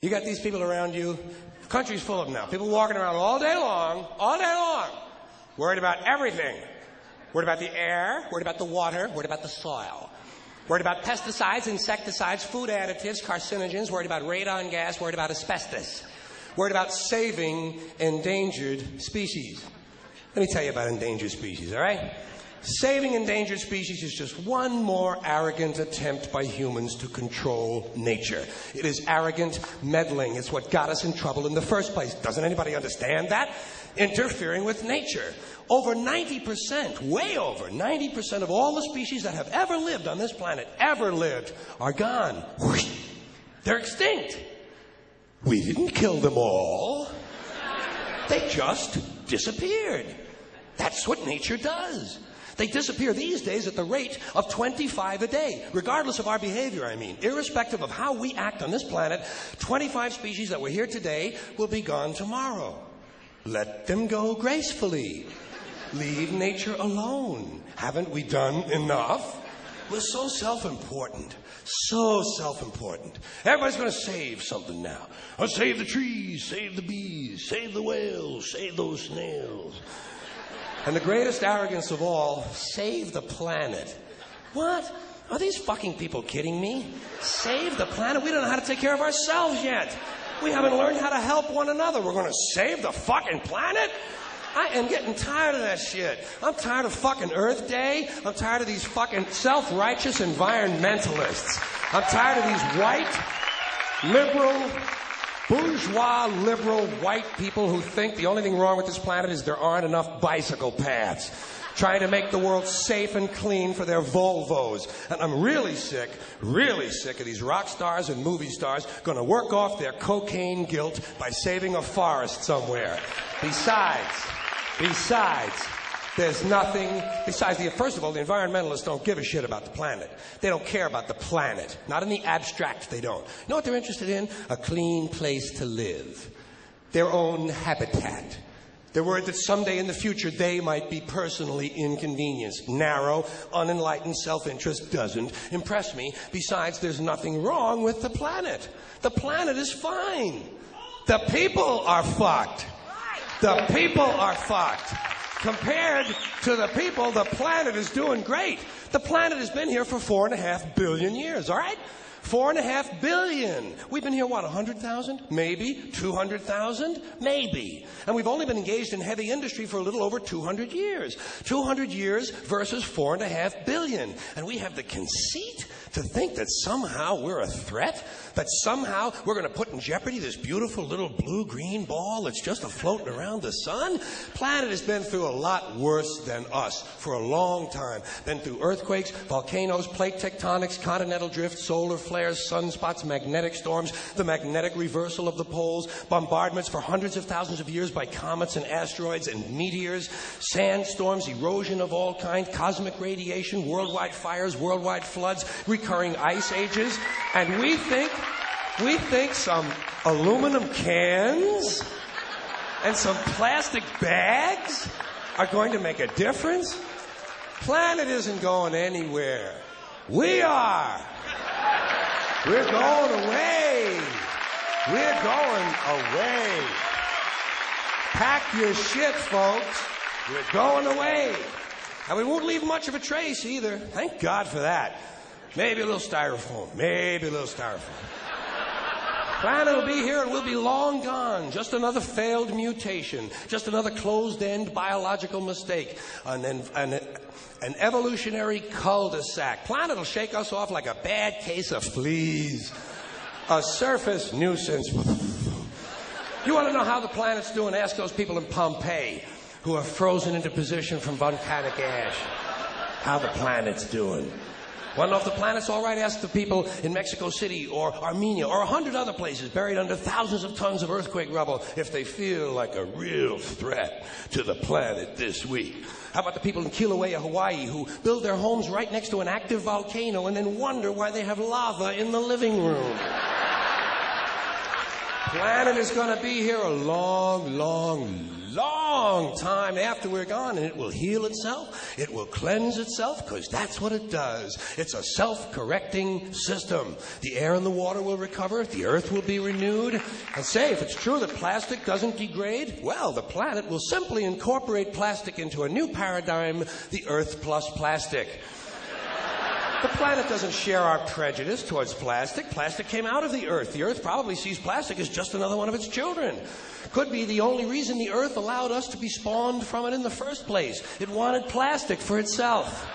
You got these people around you. The country's full of them now. People walking around all day long, worried about everything. Worried about the air, worried about the water, worried about the soil. Worried about pesticides, insecticides, food additives, carcinogens, worried about radon gas, worried about asbestos. Worried about saving endangered species. Let me tell you about endangered species, all right? Saving endangered species is just one more arrogant attempt by humans to control nature. It is arrogant meddling. It's what got us in trouble in the first place. Doesn't anybody understand that? Interfering with nature. Over 90%, way over 90% of all the species that have ever lived on this planet, are gone. They're extinct. We didn't kill them all. They just disappeared. That's what nature does. They disappear these days at the rate of 25 a day, regardless of our behavior, I mean. Irrespective of how we act on this planet, 25 species that were here today will be gone tomorrow. Let them go gracefully. Leave nature alone. Haven't we done enough? We're so self-important. So self-important. Everybody's going to save something now. I'll save the trees, save the bees, save the whales, save those snails. And the greatest arrogance of all, save the planet. What? Are these fucking people kidding me? Save the planet? We don't know how to take care of ourselves yet. We haven't learned how to help one another. We're going to save the fucking planet? I am getting tired of that shit. I'm tired of fucking Earth Day. I'm tired of these fucking self-righteous environmentalists. I'm tired of these white, liberal, bourgeois, liberal, white people who think the only thing wrong with this planet is there aren't enough bicycle paths. Trying to make the world safe and clean for their Volvos. And I'm really sick of these rock stars and movie stars going to work off their cocaine guilt by saving a forest somewhere. Besides, there's nothing. First of all, the environmentalists don't give a shit about the planet. They don't care about the planet. Not in the abstract, they don't. You know what they're interested in? A clean place to live. Their own habitat. They're worried that someday in the future they might be personally inconvenienced. Narrow, unenlightened self-interest doesn't impress me. Besides, there's nothing wrong with the planet. The planet is fine. The people are fucked. The people are fucked. Compared to the people, the planet is doing great. The planet has been here for 4.5 billion years, all right? 4.5 billion. We've been here, 100,000? Maybe. 200,000? Maybe. And we've only been engaged in heavy industry for a little over 200 years. 200 years versus 4.5 billion. And we have the conceit to think that somehow we're a threat, that somehow we're going to put in jeopardy this beautiful little blue-green ball that's just floating around the sun. Planet has been through a lot worse than us for a long time. Been through earthquakes, volcanoes, plate tectonics, continental drift, solar flares, sunspots, magnetic storms, the magnetic reversal of the poles, bombardments for hundreds of thousands of years by comets and asteroids and meteors, sandstorms, erosion of all kinds, cosmic radiation, worldwide fires, worldwide floods, recurring ice ages, and we think some aluminum cans and some plastic bags are going to make a difference? Planet isn't going anywhere. We are. We're going away. We're going away. Pack your shit, folks. We're going away. And we won't leave much of a trace either. Thank God for that. Maybe a little styrofoam. Planet will be here and we'll be long gone. Just another failed mutation. Just another closed-end biological mistake. An evolutionary cul-de-sac. Planet will shake us off like a bad case of fleas. A surface nuisance. You want to know how the planet's doing? Ask those people in Pompeii who are frozen into position from volcanic ash. How the planet's doing. Want to know if the planet's all right? Ask the people in Mexico City or Armenia or 100 other places buried under thousands of tons of earthquake rubble if they feel like a real threat to the planet this week. How about the people in Kilauea, Hawaii, who build their homes right next to an active volcano and then wonder why they have lava in the living room? planet is going to be here a long, long, long time after we're gone, and it will heal itself. It will cleanse itself, because that's what it does. It's a self-correcting system. The air and the water will recover. The earth will be renewed. And say, if it's true that plastic doesn't degrade, well, the planet will simply incorporate plastic into a new paradigm, the Earth plus plastic. The planet doesn't share our prejudice towards plastic. Plastic came out of the Earth. The Earth probably sees plastic as just another one of its children. Could be the only reason the Earth allowed us to be spawned from it in the first place. It wanted plastic for itself.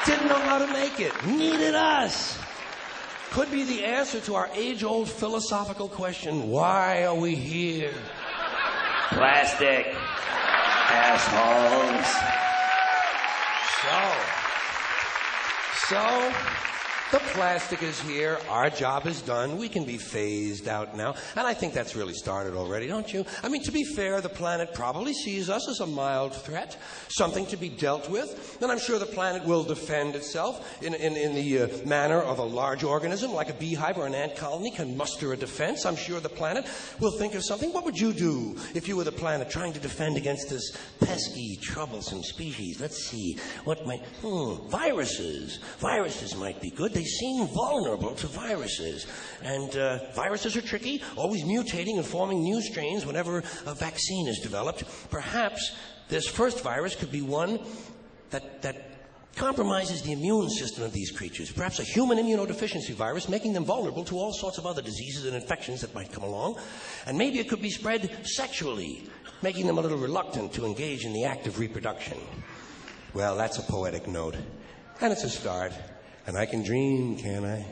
Didn't know how to make it. Needed us. Could be the answer to our age-old philosophical question, why are we here? Plastic. Assholes. So, the plastic is here. Our job is done. We can be phased out now. And I think that's really started already, don't you? I mean, to be fair, the planet probably sees us as a mild threat, something to be dealt with. And I'm sure the planet will defend itself in the manner of a large organism, like a beehive or an ant colony can muster a defense. I'm sure the planet will think of something. What would you do if you were the planet trying to defend against this pesky, troublesome species? Let's see. What might... Viruses. Viruses might be good. They seem vulnerable to viruses. And viruses are tricky, always mutating and forming new strains whenever a vaccine is developed. Perhaps this first virus could be one that compromises the immune system of these creatures. Perhaps a human immunodeficiency virus, making them vulnerable to all sorts of other diseases and infections that might come along. And maybe it could be spread sexually, making them a little reluctant to engage in the act of reproduction. Well, that's a poetic note. And it's a start. And I can dream, can't I?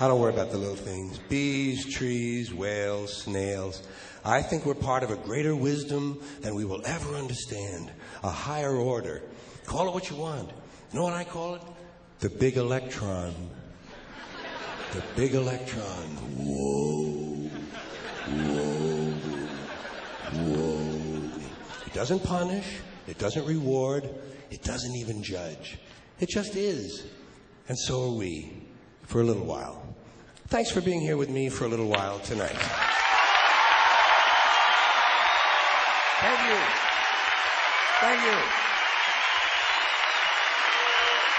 I don't worry about the little things. Bees, trees, whales, snails. I think we're part of a greater wisdom than we will ever understand. A higher order. Call it what you want. You know what I call it? The big electron. The big electron. Whoa. Whoa. Whoa. It doesn't punish. It doesn't reward. It doesn't even judge. It just is. And so are we, for a little while. Thanks for being here with me for a little while tonight. Thank you. Thank you.